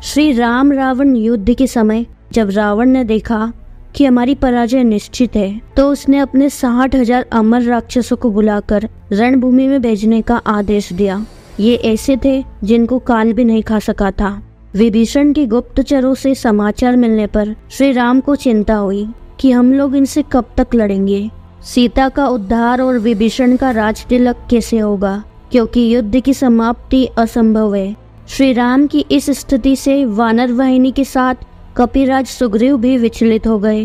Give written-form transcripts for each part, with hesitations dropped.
श्री राम रावण युद्ध के समय जब रावण ने देखा कि हमारी पराजय निश्चित है, तो उसने अपने 60,000 अमर राक्षसों को बुलाकर रणभूमि में भेजने का आदेश दिया। ये ऐसे थे जिनको काल भी नहीं खा सका था। विभीषण के गुप्तचरों से समाचार मिलने पर श्री राम को चिंता हुई कि हम लोग इनसे कब तक लड़ेंगे। सीता का उद्धार और विभीषण का राज तिलक कैसे होगा, क्योंकि युद्ध की समाप्ति असंभव है। श्री राम की इस स्थिति से वानर वाहिनी के साथ कपिराज सुग्रीव भी विचलित हो गए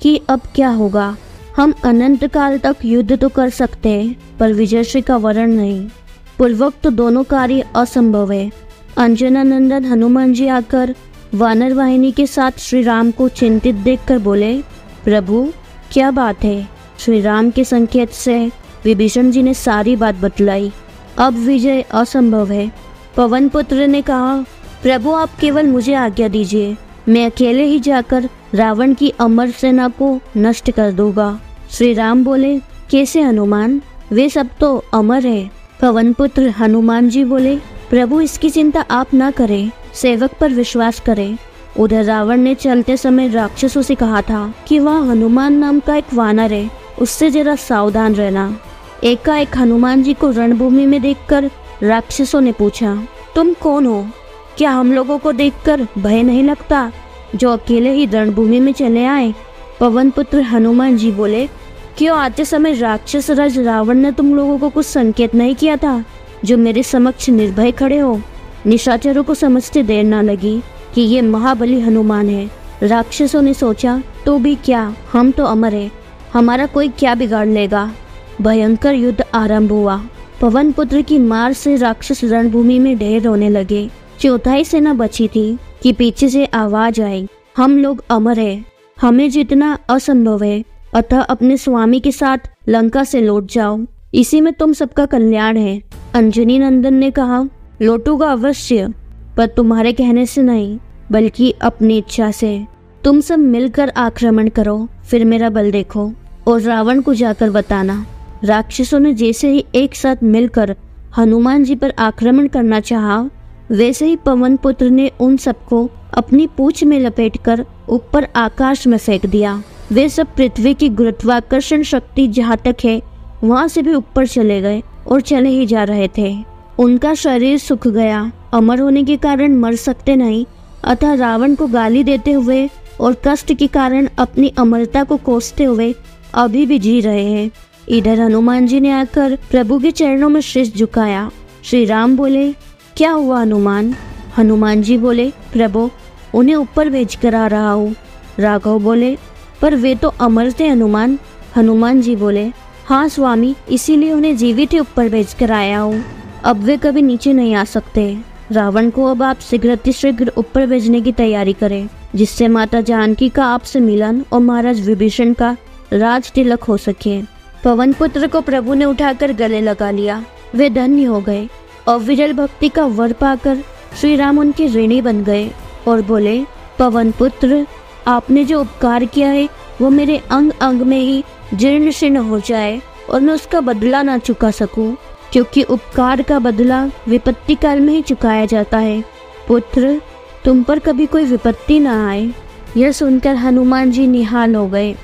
कि अब क्या होगा। हम अनंत काल तक युद्ध तो कर सकते हैं, पर विजयश्री का वरण नहीं। पूर्वोक्त दोनों कार्य असंभव है। अंजना नंदन हनुमान जी आकर वानर वाहिनी के साथ श्री राम को चिंतित देखकर बोले, प्रभु क्या बात है। श्री राम के संकेत से विभीषण जी ने सारी बात बतलाई। अब विजय असंभव है। पवन पुत्र ने कहा, प्रभु आप केवल मुझे आज्ञा दीजिए, मैं अकेले ही जाकर रावण की अमर सेना को नष्ट कर दूंगा। श्री राम बोले, कैसे हनुमान, वे सब तो अमर है। पवन पुत्र हनुमान जी बोले, प्रभु इसकी चिंता आप ना करें, सेवक पर विश्वास करें। उधर रावण ने चलते समय राक्षसों से कहा था कि वह हनुमान नाम का एक वानर है, उससे जरा सावधान रहना। एकाएक हनुमान जी को रणभूमि में देखकर राक्षसों ने पूछा, तुम कौन हो? क्या हम लोगों को देखकर भय नहीं लगता, जो अकेले ही रणभूमि में चले आए? पवन पुत्र हनुमान जी बोले, क्यों आते समय राक्षस राज रावण ने तुम लोगों को कुछ संकेत नहीं किया था, जो मेरे समक्ष निर्भय खड़े हो? निशाचरों को समझते देर न लगी कि ये महाबली हनुमान है। राक्षसों ने सोचा, तो भी क्या, हम तो अमर है, हमारा कोई क्या बिगाड़ लेगा। भयंकर युद्ध आरंभ हुआ। पवन पुत्र की मार से राक्षस रणभूमि में ढेर होने लगे। चौथाई सेना बची थी कि पीछे से आवाज आई, हम लोग अमर है, हमें जीतना असंभव है, अतः अपने स्वामी के साथ लंका से लौट जाओ, इसी में तुम सबका कल्याण है। अंजनी नंदन ने कहा, लौटूंगा अवश्य, पर तुम्हारे कहने से नहीं, बल्कि अपनी इच्छा से। तुम सब मिलकर आक्रमण करो, फिर मेरा बल देखो और रावण को जाकर बताना। राक्षसों ने जैसे ही एक साथ मिलकर हनुमान जी पर आक्रमण करना चाहा, वैसे ही पवन पुत्र ने उन सबको अपनी पूंछ में लपेटकर ऊपर आकाश में फेंक दिया। वे सब पृथ्वी की गुरुत्वाकर्षण शक्ति जहाँ तक है वहाँ से भी ऊपर चले गए और चले ही जा रहे थे। उनका शरीर सूख गया। अमर होने के कारण मर सकते नहीं, अतः रावण को गाली देते हुए और कष्ट के कारण अपनी अमरता को कोसते हुए अभी भी जी रहे हैं। इधर हनुमान जी ने आकर प्रभु के चरणों में शीश झुकाया। श्री राम बोले, क्या हुआ हनुमान? हनुमान जी बोले, प्रभु उन्हें ऊपर भेज कर आ रहा हूँ। राघव बोले, पर वे तो अमर थे हनुमान। हनुमान जी बोले, हाँ स्वामी, इसीलिए उन्हें जीवित ही ऊपर भेज कर आया हूँ, अब वे कभी नीचे नहीं आ सकते। रावण को अब आप शीघ्र ऊपर भेजने की तैयारी करें, जिससे माता जानकी का आपसे मिलन और महाराज विभीषण का राज तिलक हो सके। पवन पुत्र को प्रभु ने उठाकर गले लगा लिया। वे धन्य हो गए और विरल भक्ति का वर पाकर श्री राम उनके ऋणी बन गए और बोले, पवन पुत्र आपने जो उपकार किया है वो मेरे अंग अंग में ही जीर्ण शीर्ण हो जाए और मैं उसका बदला ना चुका सकूं, क्योंकि उपकार का बदला विपत्ति काल में ही चुकाया जाता है। पुत्र तुम पर कभी कोई विपत्ति ना आए। यह सुनकर हनुमान जी निहाल हो गए।